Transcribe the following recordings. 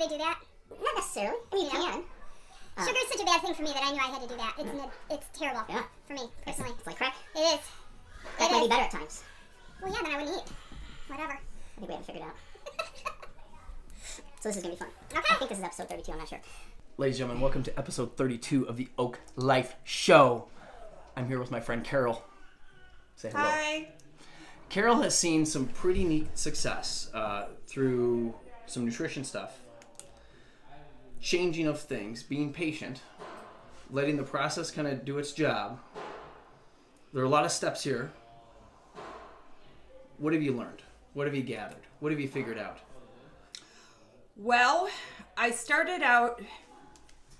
do that? Not necessarily. I mean, you can. Sugar is such a bad thing for me that I knew I had to do that. It's terrible for me, personally. It's like crack. It is. Crack might be better at times. Well, yeah, then I wouldn't eat. Whatever. I think we haven't figured it out. So this is going to be fun. Okay. I think this is episode 32, I'm not sure. Ladies and gentlemen, welcome to episode 32 of the Oak Life Show. I'm here with my friend Karyl. Say hello. Hi. Karyl has seen some pretty neat success through some nutrition stuff, changing of things, being patient, letting the process kind of do its job. There are a lot of steps here. What have you learned? What have you gathered? What have you figured out? Well, I started out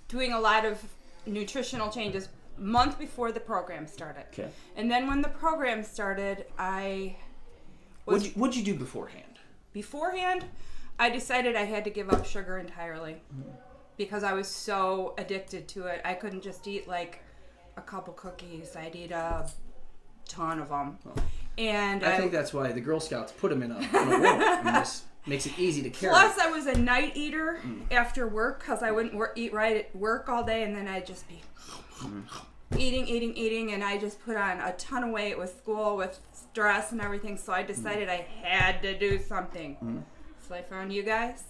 doing a lot of nutritional changes month before the program started. Okay. And then when the program started, I was... What'd you do beforehand? Beforehand, I decided I had to give up sugar entirely because I was so addicted to it. I couldn't just eat like a couple cookies. I'd eat a ton of them. Oh. And I think that's why the Girl Scouts put them in a row. I mean, this makes it easy to carry. Plus, I was a night eater after work because I wouldn't eat right at work all day, and then I'd just be eating, and I just put on a ton of weight with school, with stress and everything, so I decided I had to do something. So I found you guys,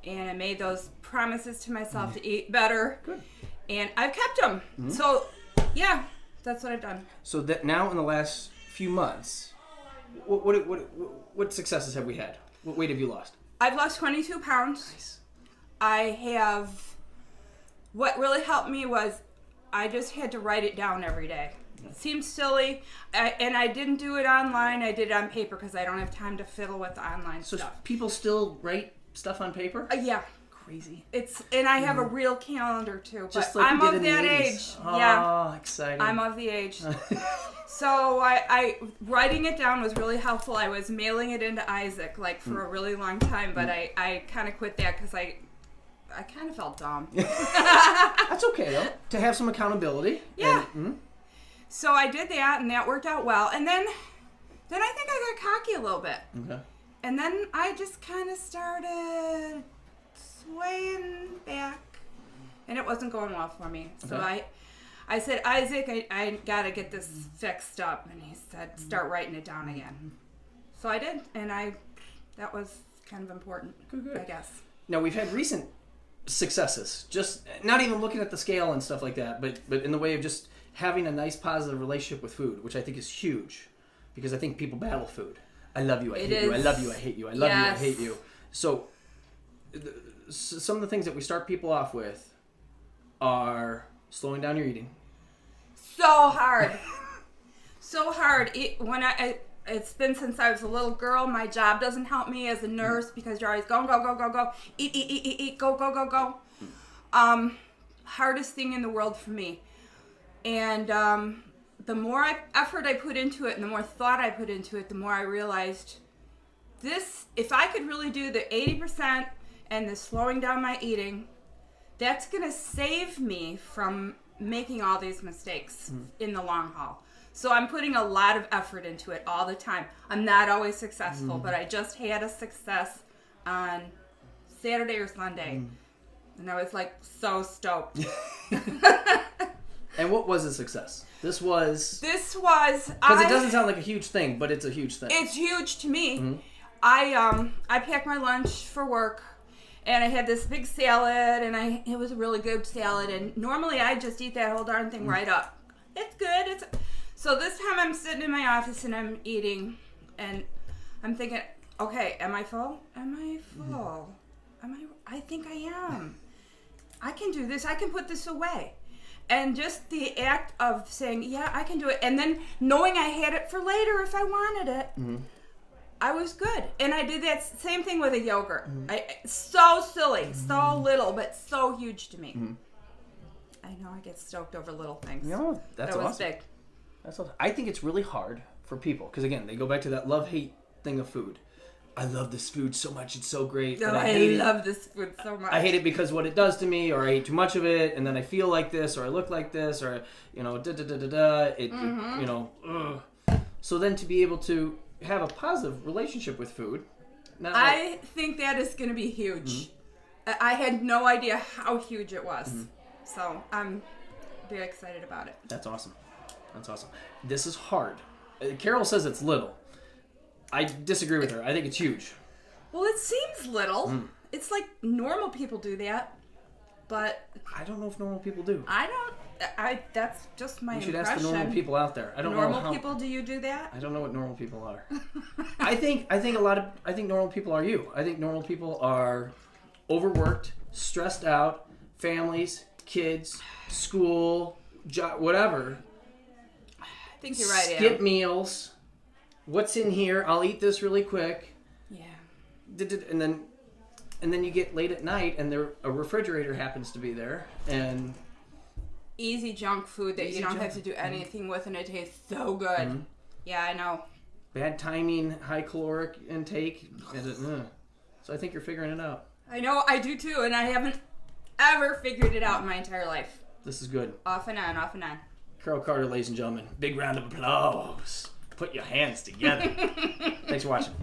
and I made those promises to myself to eat better. Good. And I've kept them. So, yeah, that's what I've done. So that now in the last few months, what successes have we had? What weight have you lost? I've lost 22 pounds. Nice. I have... What really helped me was I just had to write it down every day. It seems silly, and I didn't do it online. I did it on paper because I don't have time to fiddle with the online So stuff. people still write stuff on paper? Yeah. Crazy. And I have a real calendar too, but Just like I'm we did of in that the 80s. age. Oh, Yeah. exciting. I'm of the age. So I writing it down was really helpful. I was mailing it into Isaac like for a really long time, but I kind of quit that because I kind of felt dumb. That's okay though, to have some accountability. Yeah. And, So I did that, and that worked out well. And then I think I got cocky a little bit. Okay. And then I just kind of started swaying back, and it wasn't going well for me. So Okay. I said, Isaac, I got to get this fixed up. And he said, start writing it down again. So I did, and that was kind of important, Good. I guess. Now we've had recent successes, just not even looking at the scale and stuff like that, but in the way of just having a nice positive relationship with food, which I think is huge, because I think people battle food. I love you, I hate you, I love you, I hate you, I love you, I hate you. So some of the things that we start people off with are slowing down your eating. So hard. So hard. It's been since I was a little girl. My job doesn't help me as a nurse because you're always go, go. Eat, go. Hardest thing in the world for me. And the more effort I put into it and the more thought I put into it, the more I realized if I could really do the 80% and the slowing down my eating, that's going to save me from making all these mistakes in the long haul. So I'm putting a lot of effort into it all the time. I'm not always successful, but I just had a success on Saturday or Sunday. And I was like so stoked. And what was a success? This was... Because it doesn't sound like a huge thing, but it's a huge thing. It's huge to me. I packed my lunch for work, and I had this big salad, and it was a really good salad, and normally I just eat that whole darn thing right up. It's good. So this time I'm sitting in my office, and I'm eating, and I'm thinking, okay, am I full? I think I am. I can do this. I can put this away. And just the act of saying, yeah, I can do it. And then knowing I had it for later if I wanted it, I was good. And I did that same thing with a yogurt. So silly, so little, but so huge to me. I know I get stoked over little things. No, that's awesome. Was big. That's awesome. I think it's really hard for people, because again, they go back to that love-hate thing of food. I love this food so much, it's so great. No, but I love this food so much. I hate it because what it does to me, or I eat too much of it, and then I feel like this, or I look like this, or, So then to be able to have a positive relationship with food. I think that is going to be huge. I had no idea how huge it was. So I'm very excited about it. That's awesome. This is hard. Karyl says it's little. I disagree with her. I think it's huge. Well, it seems little. It's like normal people do that, but I don't know if normal people do. That's just my impression. You should ask the normal people out there. I don't know Normal people, do you do that? I don't know what normal people are. I think normal people are you. I think normal people are overworked, stressed out, families, kids, school, job, whatever. I think you're right, Skip Adam. meals. What's in here? I'll eat this really quick. Yeah. And then you get late at night and a refrigerator happens to be there and easy junk food that you don't have to do anything with and it tastes so good. Yeah, I know. Bad timing, high caloric intake. So I think you're figuring it out. I know, I do too, and I haven't ever figured it out in my entire life. This is good. Off and on, off and on. Karyl Carter, ladies and gentlemen. Big round of applause. Put your hands together. Thanks for watching.